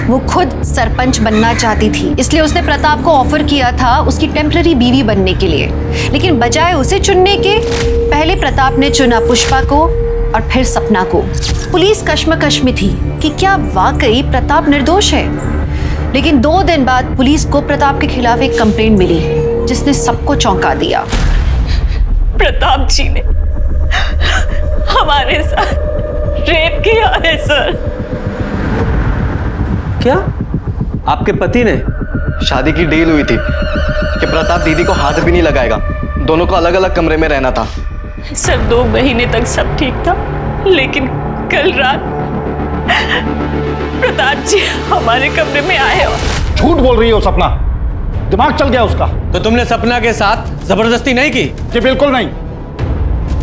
वो खुद सरपंच बनना चाहती थी, इसलिए उसने प्रताप को ऑफर किया था उसकी टेम्पररी बीवी बनने के लिए। लेकिन बजाय उसे चुनने के, पहले प्रताप ने चुना पुष्पा को और फिर सपना को। पुलिस कश्मकश में थी कि क्या वाकई प्रताप निर्दोष है। लेकिन 2 दिन बाद पुलिस को प्रताप के खिलाफ एक कंप्लेंट मिली जिसने सबको चौंका दिया। प्रताप जी ने हमारे साथ रेप किया है सर। क्या? आपके पति ने? शादी की डील हुई थी कि प्रताप दीदी को हाथ भी नहीं लगाएगा, दोनों को अलग अलग कमरे में रहना था। सर 2 महीने तक सब ठीक था, लेकिन कल रात प्रताप जी हमारे कमरे में आए और झूठ बोल रही हो सपना, दिमाग चल गया उसका। तो तुमने सपना के साथ जबरदस्ती नहीं की? जी बिल्कुल नहीं।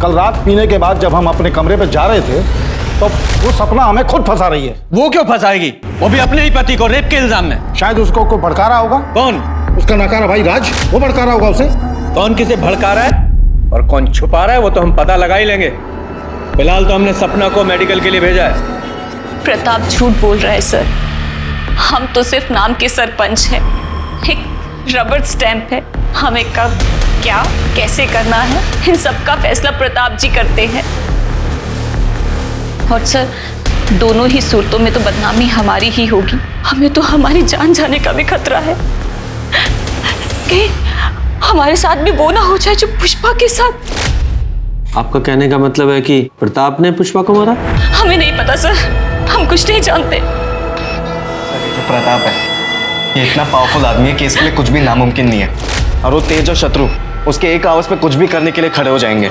कल रात पीने के बाद जब हम अपने कमरे पे जा रहे थे तो वो सपना हमें खुद फंसा रही है। वो क्यों फंसाएगी? वो भी अपने ही पति को रेप के इल्जाम में। शायद उसको कोई भड़का रहा होगा। कौन? उसका नकारा भाई राज, वो भड़का रहा होगा उसे। कौन किसे भड़का रहा है और कौन छुपा रहा है वो तो हम पता लगा ही लेंगे। फिलहाल तो हमने सपना को मेडिकल के लिए भेजा है। प्रताप झूठ बोल रहा है सर। हम तो सिर्फ नाम के सरपंच हैं, एक रबर स्टैंप है। हमें कब, क्या, कैसे करना है, इन सब का फैसला प्रताप जी करते हैं। और सर दोनों ही सूरतों में तो बदनामी हमारी ही होगी। हमें तो हमारी जान जाने का भी खतरा है कि हमारे साथ भी वो ना हो जाए जो पुष्पा के साथ। आपका कहने का मतलब है कि प्रताप ने पुष्पा को मारा? हमें नहीं पता सर, हम कुछ नहीं जानते। जो प्रताप है ये इतना पावरफुल आदमी है कि इसके लिए कुछ भी नामुमकिन नहीं है। और वो तेज और शत्रु उसके एक आवाज पे कुछ भी करने के लिए खड़े हो जाएंगे।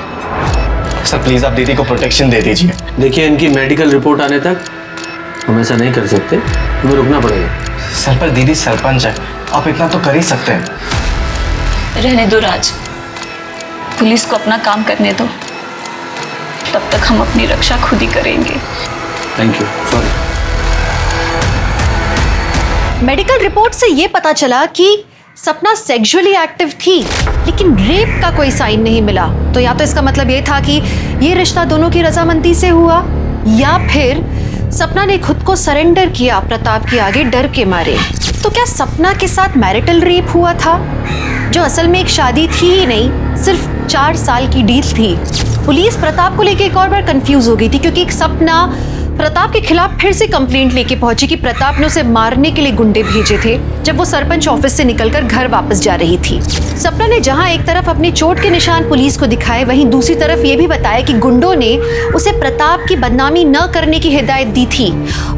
सर प्लीज आप दीदी को प्रोटेक्शन दे दीजिए। देखिए इनकी मेडिकल रिपोर्ट आने तक हम ऐसा नहीं कर सकते, हमें रुकना पड़ेगा। सर पर दीदी सरपंच है, आप इतना तो कर ही सकते हैं। रहने दो राज, पुलिस को अपना काम करने दो, तब तक हम अपनी रक्षा खुद ही करेंगे। Thank you. Sorry. Medical report से ये पता चला कि सपना सेक्सुअली एक्टिव थी, लेकिन रेप का कोई साइन नहीं मिला। तो या तो इसका मतलब ये था कि ये रिश्ता दोनों की रजामंदी से हुआ, या फिर सपना ने खुद को सरेंडर किया प्रताप के आगे डर के मारे। तो क्या सपना के साथ मैरिटल रेप हुआ था, जो असल में एक शादी थी ही नहीं, सिर्फ 4 साल की डील थी। पुलिस प्रताप को लेके एक और बार कंफ्यूज हो गई थी, क्योंकि एक सपना प्रताप के खिलाफ फिर से कंप्लेंट लेके पहुंची कि प्रताप ने उसे मारने के लिए गुंडे भेजे थे जब वो सरपंच ऑफिस से निकलकर घर वापस जा रही थी। सपना ने जहां एक तरफ अपनी चोट के निशान पुलिस को दिखाए, वहीं दूसरी तरफ ये भी बताया कि गुंडों ने उसे प्रताप की बदनामी न करने की हिदायत दी थी,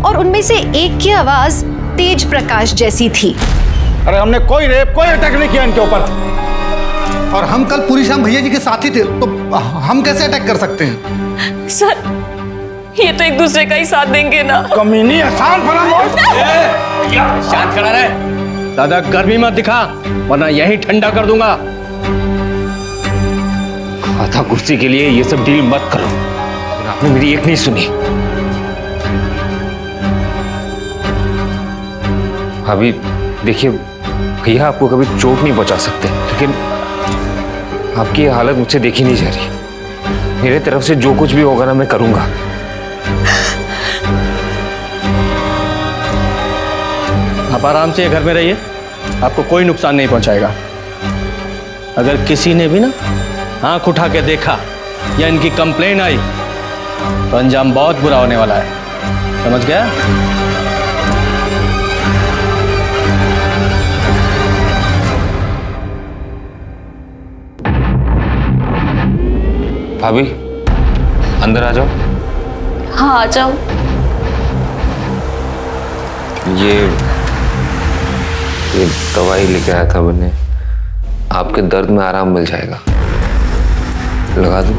और उनमें से एक की आवाज तेज प्रकाश जैसी थी। अरे हमने कोई रेप, कोई अटैक नहीं किया इनके ऊपर। और हम कल पूरी शाम भैया जी के साथ ही थे, तो हम कैसे अटैक कर सकते हैं? सर ये तो एक दूसरे का ही साथ देंगे ना। कमीनी आसान शांत खड़ा रहे, ज्यादा गर्मी मत दिखा वरना यही ठंडा कर दूंगा। आधा कुर्सी के लिए ये सब डील मत करो, और आपने मेरी एक नहीं सुनी। भाभी देखिए, भैया आपको कभी चोट नहीं पहुंचा सकते, लेकिन आपकी ये हालत मुझसे देखी नहीं जा रही। मेरे तरफ से जो कुछ भी होगा ना मैं करूंगा। आप आराम से घर में रहिए, आपको कोई नुकसान नहीं पहुंचाएगा। अगर किसी ने भी ना आंख उठा के देखा या इनकी कंप्लेन आई तो अंजाम बहुत बुरा होने वाला है, समझ गया? भाभी अंदर आ जाओ। हाँ आ जाओ। ये दवाई लेके आया था मैंने, आपके दर्द में आराम मिल जाएगा, लगा दूं?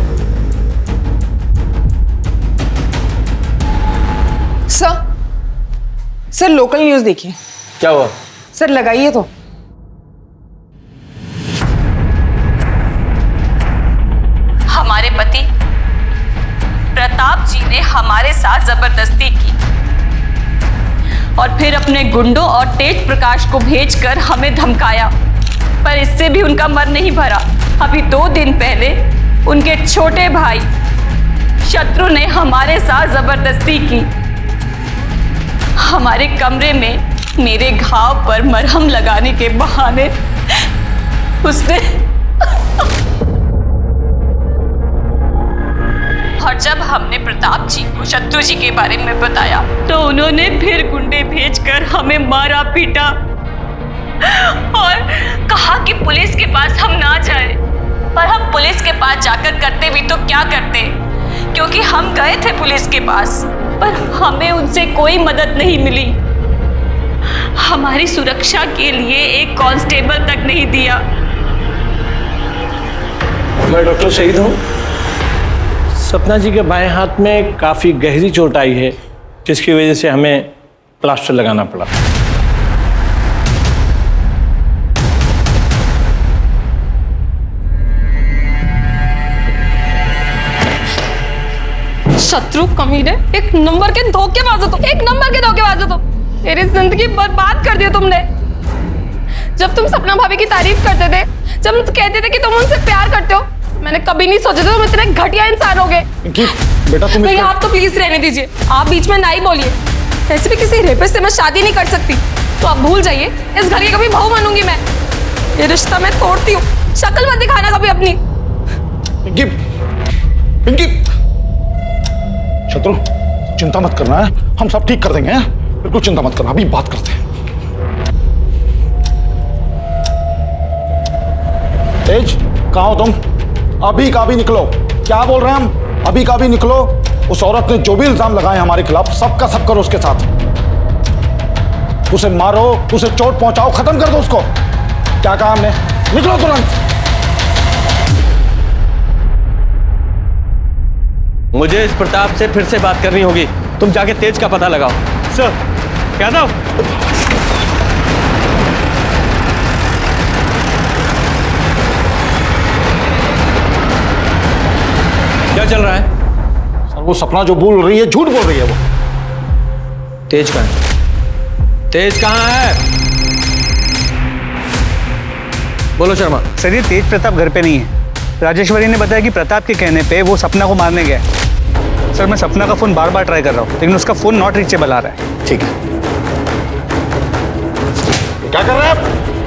सर लोकल न्यूज़ देखिए। क्या हुआ? सर लगाइए तो। हमारे पति प्रताप जी ने हमारे साथ जबरदस्ती की और फिर अपने गुंडों और तेज प्रकाश को भेजकर हमें धमकाया, पर इससे भी उनका मन नहीं भरा। अभी 2 दिन पहले उनके छोटे भाई शत्रु ने हमारे साथ जबरदस्ती की। हमारे कमरे में मेरे घाव पर मरहम लगाने के बहाने उसने और जब हमने प्रताप जी को शत्रु जी के बारे में बताया तो उन्होंने फिर गुंडे भेजकर हमें मारा पीटा और कहा कि पुलिस के पास हम ना जाए। पर हम पुलिस के पास जाकर करते भी तो क्या करते, क्योंकि हम गए थे पुलिस के पास पर हमें उनसे कोई मदद नहीं मिली। हमारी सुरक्षा के लिए एक कांस्टेबल तक नहीं दिया। मैं डॉक्टर शहीद हूँ। सपना जी के बाएं हाथ में काफ़ी गहरी चोट आई है, जिसकी वजह से हमें प्लास्टर लगाना पड़ा। शत्रु कमीने, एक नंबर के धोखेबाज हो तुम, एक नंबर के धोखेबाज हो तुम। मेरी जिंदगी बर्बाद कर दी तुमने। जब तुम सपना भाभी की तारीफ करते थे, जब तुम कहते थे कि तुम उनसे प्यार करते हो, मैंने कभी नहीं सोचा था तुम इतने घटिया इंसान होगे। बेटा तुम भैया आप तो प्लीज रहने दीजिए, आप बीच में ना ही बोलिए। वैसे भी किसी रेपिस्ट से मैं शादी नहीं कर सकती, तो आप भूल जाइए। इस घर की कभी बहू बनूंगी मैं। ये रिश्ता मैं तोड़ती हूँ। शक्ल मत दिखाना कभी अपनी। शत्रु चिंता मत करना है, हम सब ठीक कर देंगे। बिल्कुल चिंता मत करना, अभी बात करते हैं। तेज कहाँ हो तुम? अभी का भी निकलो। क्या बोल रहे हैं हम? अभी का भी निकलो। उस औरत ने जो भी इल्जाम लगाए हमारे खिलाफ, सबका सब करो उसके साथ। उसे मारो, उसे चोट पहुंचाओ, खत्म कर दो उसको। क्या कहा हमने? निकलो तुरंत। मुझे इस प्रताप से फिर से बात करनी होगी। तुम जाके तेज का पता लगाओ। सर यादव, क्या चल रहा है? सर वो सपना जो बोल रही है, झूठ बोल रही है। वो तेज कहाँ है? तेज कहाँ है? बोलो शर्मा। सर ये तेज प्रताप घर पे नहीं है। राजेश्वरी ने बताया कि प्रताप के कहने पे वो सपना को मारने गया। सर मैं सपना का फोन बार बार ट्राई कर रहा हूँ, लेकिन उसका फोन नॉट रीचेबल आ रहा है। ठीक है। क्या कर रहे हैं आप?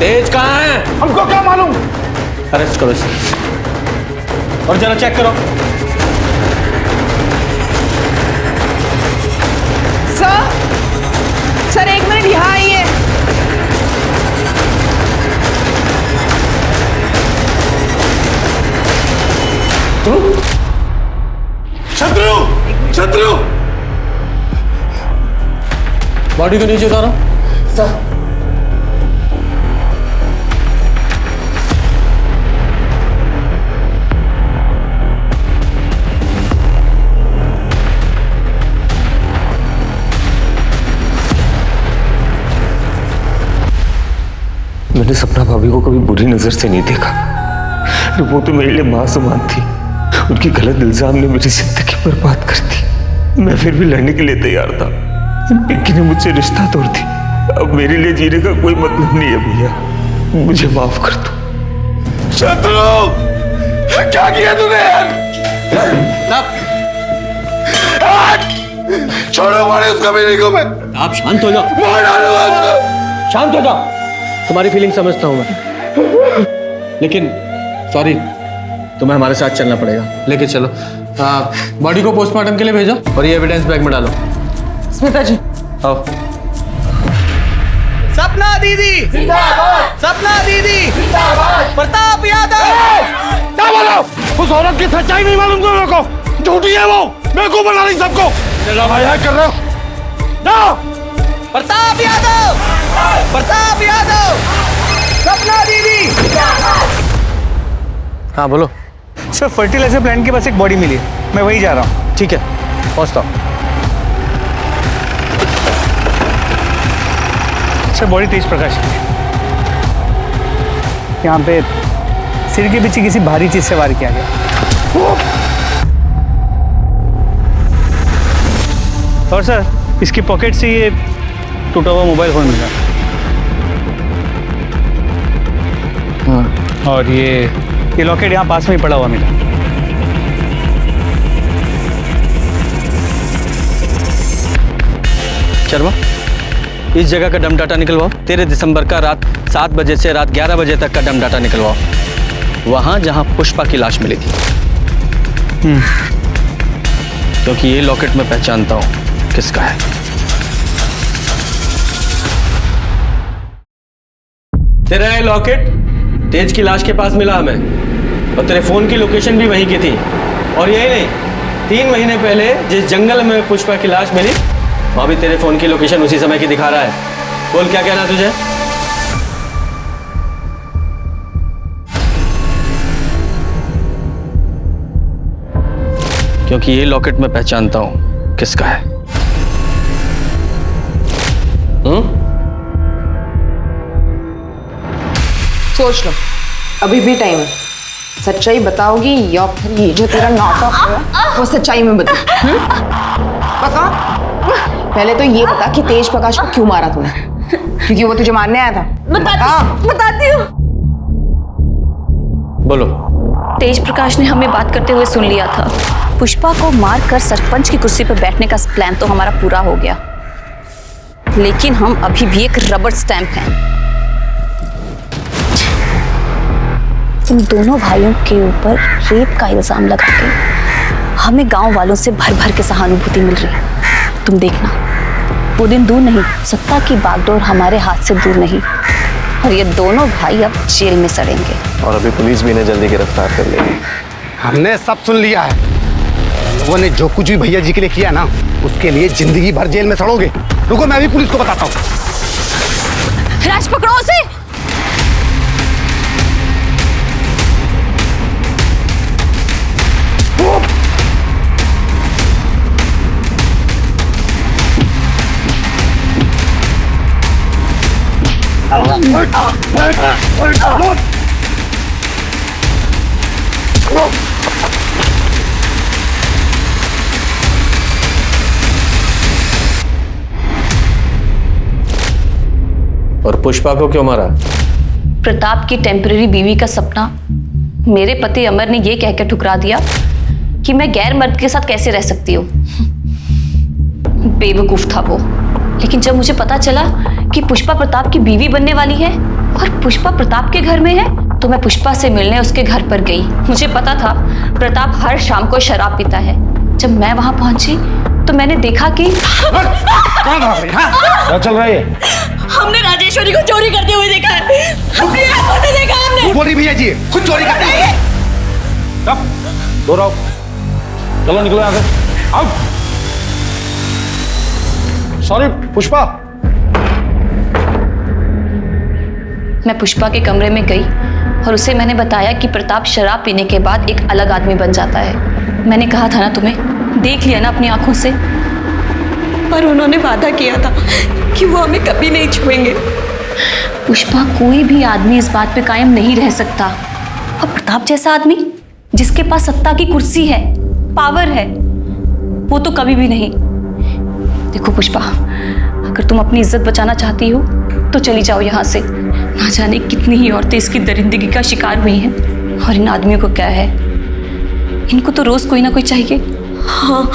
तेज कहाँ है? हमको क्या मालूम? अरेस्ट करो इसे और जरा चेक करो। सर 1 मिनट यहाँ आइए। शत्रु, शत्रु, बॉडी को नीचे उतारो। मैंने सपना भाभी को कभी बुरी नजर से नहीं देखा। वो तो मेरे लिए मां समान थी। उनकी गलत इल्जाम ने मेरी जिंदगी बर्बाद कर दी। मैं फिर भी लड़ने के लिए तैयार था। पिंकी ने मुझसे रिश्ता तोड़ दी। अब मेरे लिए जीने का कोई मतलब नहीं है भैया, मुझे माफ कर दो। शत्रु, क्या किया तूने यार? छोड़ो मारे उसका मेरे को। मैं आप शांत हो जाओ। मार डालूंगा उसको। शांत हो जाओ। तुम्हारी फीलिंग समझता हूं मैं, लेकिन सॉरी, तुम्हें हमारे साथ चलना पड़ेगा। लेके चलो। बॉडी को पोस्टमार्टम के लिए भेजो और ये एविडेंस बैग में डालो। स्मिता जी आओ। सपना दीदी जिंदाबाद, सपना दीदी जिंदाबाद, प्रताप यादव। क्या बोलो? उस औरत की सच्चाई नहीं मालूम तुम लोगों को? झूठी है वो, बेवकूफ बना रही सबको। चलो भाई कर रहे हो ना? प्रताप यादव, प्रताप यादव, सपना दीदी। हाँ बोलो। सर फर्टिलाइजर प्लांट के पास एक बॉडी मिली है, मैं वहीं जा रहा हूँ। ठीक है, पहुँचता हूँ। सर बॉडी तेज प्रकाश की है। यहाँ पे सिर के पीछे किसी भारी चीज से वार किया गया। और सर इसकी पॉकेट से ये टूटा हुआ मोबाइल फोन मिला। हाँ। और ये लॉकेट यहाँ पास में ही पड़ा हुआ मिला। शर्मा, इस जगह का डम डाटा निकलवाओ। 13 दिसंबर का रात 7 बजे से रात 11 बजे तक का डम डाटा निकलवाओ, वहां जहां पुष्पा की लाश मिली थी। क्योंकि ये लॉकेट मैं पहचानता हूं किसका है। तेरा ये लॉकेट तेज की लाश के पास मिला हमें, और तेरे फोन की लोकेशन भी वहीं की थी। और यही नहीं, 3 महीने पहले जिस जंगल में पुष्पा की लाश मिली, वहां भी तेरे फोन की लोकेशन उसी समय की दिखा रहा है। बोल क्या कहना तुझे? क्योंकि ये लॉकेट मैं पहचानता हूं किसका है। सोच लो, अभी भी टाइम है। सच्चाई बताओगी या फिर ये जो तेरा नाटक है वो सच्चाई में बता? बता। पहले तो ये बता कि तेज प्रकाश को क्यों मारा तूने? क्योंकि वो तुझे मारने आया था। बताती हूँ। बोलो। तेज प्रकाश ने हमें बात करते हुए सुन लिया था। पुष्पा को मारकर सरपंच की कुर्सी पर बैठने का प्लान तो हमारा पूरा हो गया, लेकिन हम अभी भी एक रबर स्टैंप हैं। इन दोनों भाइयों के ऊपर रेप का इल्जाम लगा के हमें गांव वालों से भर भर के सहानुभूति मिल रही है। तुम देखना, वो दिन दूर नहीं, सत्ता की बागडोर हमारे हाथ से दूर नहीं, और ये दोनों भाई अब जेल में सड़ेंगे। और अभी पुलिस भी इन्हें जल्दी गिरफ्तार कर लेगी। हमने सब सुन लिया है। लोगों ने जो कुछ भी भैया जी के लिए किया ना, उसके लिए जिंदगी भर जेल में सड़ोगे। रुको, मैं भी पुलिस को बताता हूँ। राज, पकड़ो उसे। और पुष्पा को क्यों मारा? प्रताप की टेम्पररी बीवी का सपना मेरे पति अमर ने यह कहकर ठुकरा दिया कि मैं गैर मर्द के साथ कैसे रह सकती हूँ। बेवकूफ था वो। लेकिन जब मुझे पता चला कि पुष्पा प्रताप की बीवी बनने वाली है और पुष्पा प्रताप के घर में है, तो मैं पुष्पा से मिलने उसके घर पर गई। मुझे पता था प्रताप हर शाम को शराब पीता है। जब मैं वहां पहुंची तो मैंने देखा कि क्या चल रहा है? हमने राजेश्वरी को चोरी करते हुए देखा है। अपनी आंखों से देखा हमने। बोली भैया जी खुद चोरी करते हैं। दो आओ, चलो निकलो यहाँ से। आओ। सॉरी पुष्पा। मैं पुष्पा के कमरे में गई और उसे मैंने बताया कि प्रताप शराब पीने के बाद एक अलग आदमी बन जाता है। मैंने कहा था ना तुम्हें, देख लिया ना अपनी आंखों से। पर उन्होंने वादा किया था कि वो हमें कभी नहीं छुएंगे। पुष्पा, कोई भी आदमी इस बात पे कायम नहीं रह सकता, और प्रताप जैसा आदमी जिसके पास सत्ता की कुर्सी है, पावर है, वो तो कभी भी नहीं। देखो पुष्पा, अगर तुम अपनी इज्जत बचाना चाहती हो तो चली जाओ यहाँ से। ना जाने कितनी ही औरतें इसकी दरिंदगी का शिकार हुई हैं, और इन आदमियों को क्या है, इनको तो रोज कोई ना कोई चाहिए। हाँ,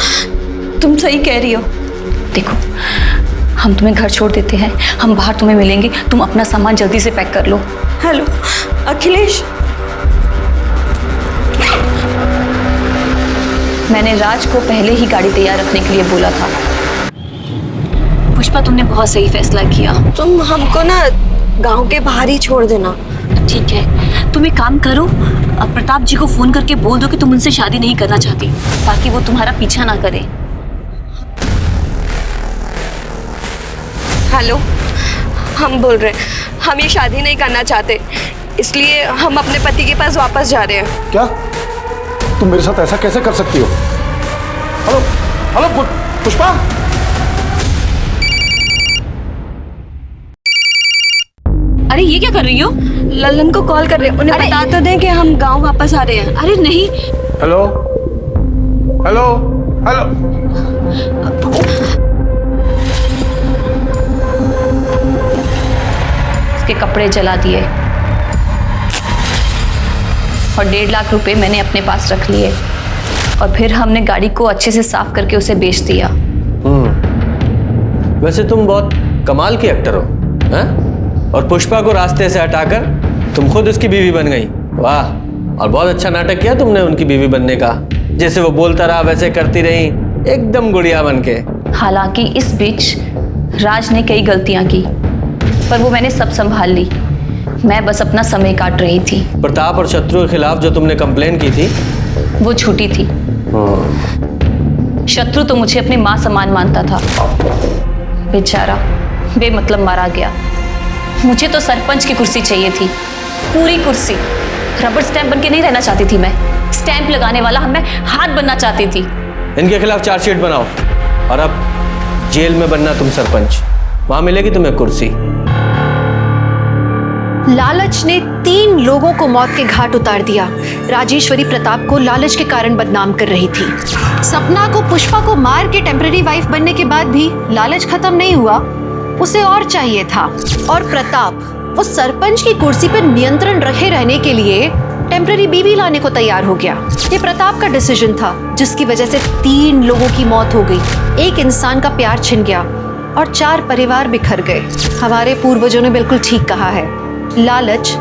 तुम सही कह रही हो। देखो, हम तुम्हें घर छोड़ देते हैं, हम बाहर तुम्हें मिलेंगे। तुम अपना सामान जल्दी से पैक कर लो। हेलो अखिलेश। मैंने राज को पहले ही गाड़ी तैयार रखने के लिए बोला था। पुष्पा, तुमने बहुत सही फैसला किया। तुम हमको ना गांव के बाहर ही छोड़ देना। ठीक है, तुम एक काम करो, अब प्रताप जी को फोन करके बोल दो कि तुम उनसे शादी नहीं करना चाहती, ताकि वो तुम्हारा पीछा ना करे। हेलो, हम बोल रहे हैं, हम ये शादी नहीं करना चाहते, इसलिए हम अपने पति के पास वापस जा रहे हैं। क्या तुम मेरे साथ ऐसा कैसे कर सकती हो? Hello hello Pushpa. अरे ये क्या कर रही हो? लल्लन को कॉल कर रहे हैं, उन्हें बता तो दें कि हम गांव वापस आ रहे हैं। अरे नहीं। Hello hello hello. उसके कपड़े जला दिए और 1.5 लाख रुपए मैंने अपने पास रख लिए और फिर हमने गाड़ी को अच्छे से साफ करके उसे बेच दिया। वैसे तुम बहुत कमाल की एक्टर हो, हैं? और पुष्पा को रास्ते से हटाकर तुम खुद उसकी बीवी बन गई। वाह, और बहुत अच्छा नाटक किया तुमने उनकी बीवी बनने का। जैसे वो बोलता रहा वैसे करती रही, एकदम गुड़िया बन के। हालांकि इस बीच राज ने कई गलतियां की, पर वो मैंने सब संभाल ली। मैं बस अपना समय काट रही थी। प्रताप और शत्रु के खिलाफ जो तुमने कंप्लेन की थी वो झूठी थी। शत्रु तो मुझे अपनी माँ समान मानता था, बेचारा बेमतलब मारा गया। मुझे तो सरपंच की कुर्सी चाहिए थी, पूरी कुर्सी। रबर स्टैंप बन के नहीं रहना चाहती थी मैं, स्टैंप लगाने वाला मैं हाथ बनना चाहती थी। इनके खिलाफ चार्जशीट बनाओ और अब जेल में बनना तुम सरपंच, वहां मिलेगी तुम्हें कुर्सी। लालच ने 3 लोगों को मौत के घाट उतार दिया। राजेश्वरी प्रताप को लालच के कारण बदनाम कर रही थी। सपना को पुष्पा को मार के टेम्पररी वाइफ बनने के बाद भी लालच खत्म नहीं हुआ, उसे और चाहिए था। और प्रताप उस सरपंच की कुर्सी पर नियंत्रण रखे रहने के लिए टेम्पररी बीवी लाने को तैयार हो गया। ये प्रताप का डिसीजन था, जिसकी वजह से 3 लोगों की मौत हो गई, 1 इंसान का प्यार छिन गया और 4 परिवार बिखर गए। हमारे पूर्वजों ने बिल्कुल ठीक कहा है, लालच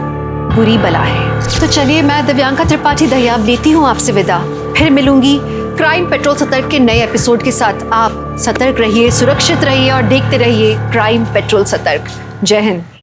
बुरी बला है। तो चलिए, मैं दिव्यांका त्रिपाठी दहियाब लेती हूँ आपसे विदा। फिर मिलूंगी क्राइम पेट्रोल सतर्क के नए एपिसोड के साथ। आप सतर्क रहिए, सुरक्षित रहिए और देखते रहिए क्राइम पेट्रोल सतर्क। जय हिंद।